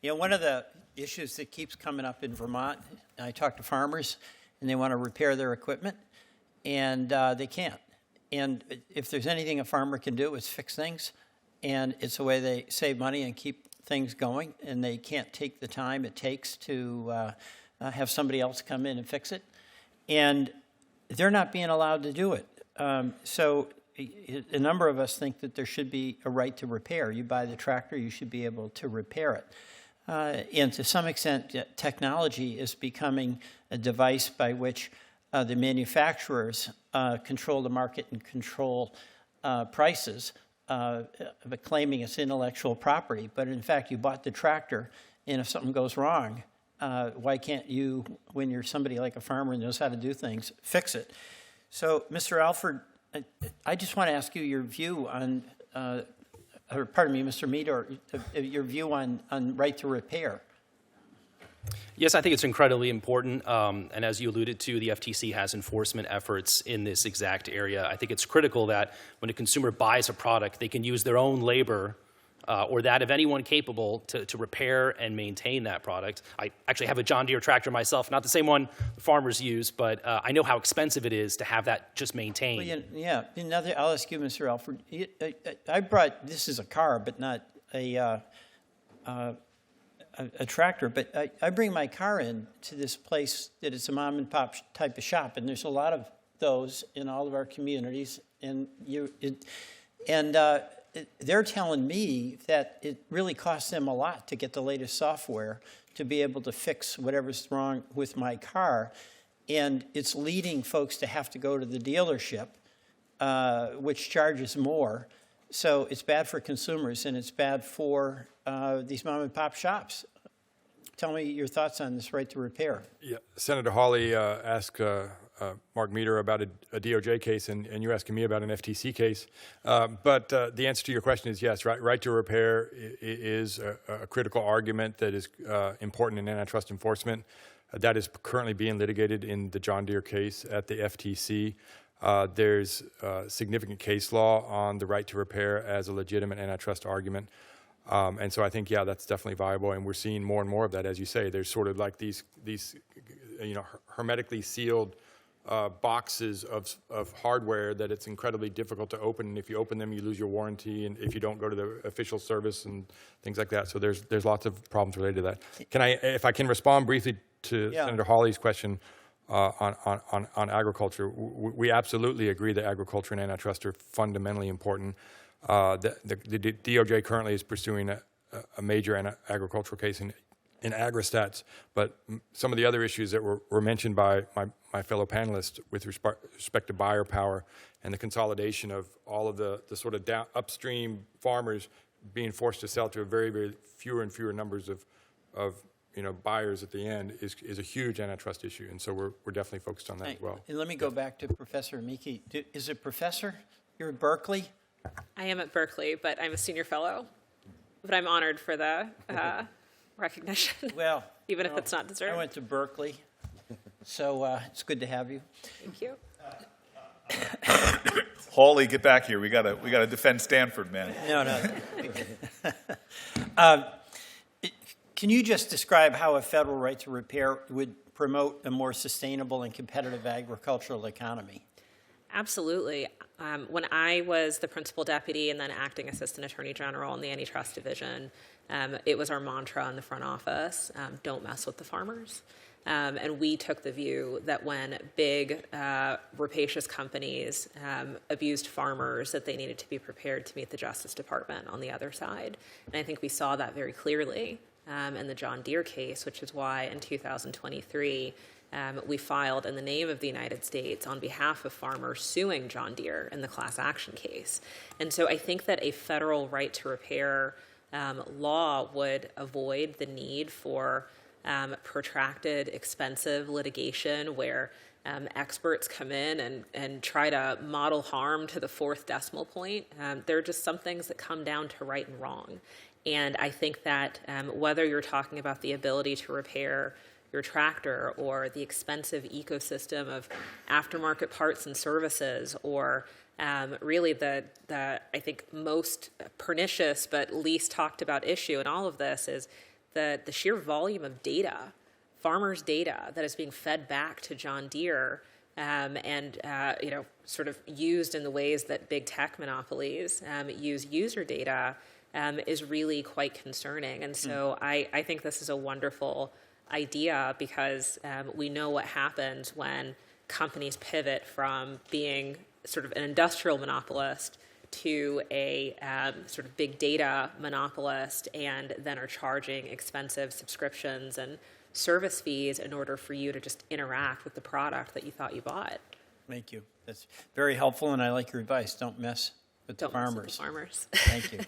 One of the issues that keeps coming up in Vermont, I talk to farmers, and they want to repair their equipment, and they can't. And if there's anything a farmer can do, it's fix things, and it's a way they save money and keep things going, and they can't take the time it takes to have somebody else come in and fix it. And they're not being allowed to do it. So a number of us think that there should be a right to repair. You buy the tractor, you should be able to repair it. And to some extent, technology is becoming a device by which the manufacturers control the market and control prices, claiming it's intellectual property. But in fact, you bought the tractor, and if something goes wrong, why can't you, when you're somebody like a farmer and knows how to do things, fix it? So, Mr. Alford, I just want to ask you your view on, or pardon me, Mr. Meador, your view on right to repair. Yes, I think it's incredibly important. And as you alluded to, the FTC has enforcement efforts in this exact area. I think it's critical that when a consumer buys a product, they can use their own labor or that of anyone capable to repair and maintain that product. I actually have a John Deere tractor myself, not the same one farmers use, but I know how expensive it is to have that just maintained. Well, I'll ask you, Mr. Alford. I brought, this is a car, but not a tractor, but I bring my car in to this place that is a mom and pop type of shop, and there's a lot of those in all of our communities, and they're telling me that it really costs them a lot to get the latest software to be able to fix whatever's wrong with my car, and it's leading folks to have to go to the dealership, which charges more. So it's bad for consumers, and it's bad for these mom and pop shops. Tell me your thoughts on this right to repair. Yeah, Senator Hawley asked Mark Meador about a DOJ case, and you're asking me about an FTC case. But the answer to your question is yes. Right to repair is a critical argument that is important in antitrust enforcement. That is currently being litigated in the John Deere case at the FTC. There's significant case law on the right to repair as a legitimate antitrust argument. And so I think, yeah, that's definitely viable, and we're seeing more and more of that. As you say, there's sort of like these hermetically sealed boxes of hardware that it's incredibly difficult to open, and if you open them, you lose your warranty, and if you don't go to the official service and things like that. So there's lots of problems related to that. If I can respond briefly to Senator Hawley's question on agriculture, we absolutely agree that agriculture and antitrust are fundamentally important. The DOJ currently is pursuing a major agricultural case in agri-stats, but some of the other issues that were mentioned by my fellow panelists with respect to buyer power and the consolidation of all of the sort of upstream farmers being forced to sell to a very, very fewer and fewer numbers of buyers at the end is a huge antitrust issue, and so we're definitely focused on that as well. And let me go back to Professor Amici. Is it professor? You're at Berkeley? I am at Berkeley, but I'm a senior fellow. But I'm honored for the recognition, well, even if it's not deserved. I went to Berkeley, so it's good to have you. Thank you. Hawley, get back here. We gotta defend Stanford, man. No. Can you just describe how a federal right to repair would promote a more sustainable and competitive agricultural economy? Absolutely. When I was the principal deputy and then acting assistant attorney general in the antitrust division, it was our mantra in the front office, don't mess with the farmers. And we took the view that when big, rapacious companies abused farmers, that they needed to be prepared to meet the Justice Department on the other side. And I think we saw that very clearly in the John Deere case, which is why in 2023, we filed in the name of the United States on behalf of farmers suing John Deere in the class action case. And so I think that a federal right to repair law would avoid the need for protracted, expensive litigation where experts come in and try to model harm to the fourth decimal point. There are just some things that come down to right and wrong. And I think that whether you're talking about the ability to repair your tractor or the expensive ecosystem of aftermarket parts and services, or really the I think most pernicious but least talked about issue in all of this is the sheer volume of data, farmers' data that is being fed back to John Deere and sort of used in the ways that big tech monopolies use user data is really quite concerning. And so I think this is a wonderful idea because we know what happens when companies pivot from being sort of an industrial monopolist to a sort of big data monopolist, and then are charging expensive subscriptions and service fees in order for you to just interact with the product that you thought you bought. Thank you. That's very helpful, and I like your advice. Don't mess with the Don't mess farmers. with the farmers. Thank you.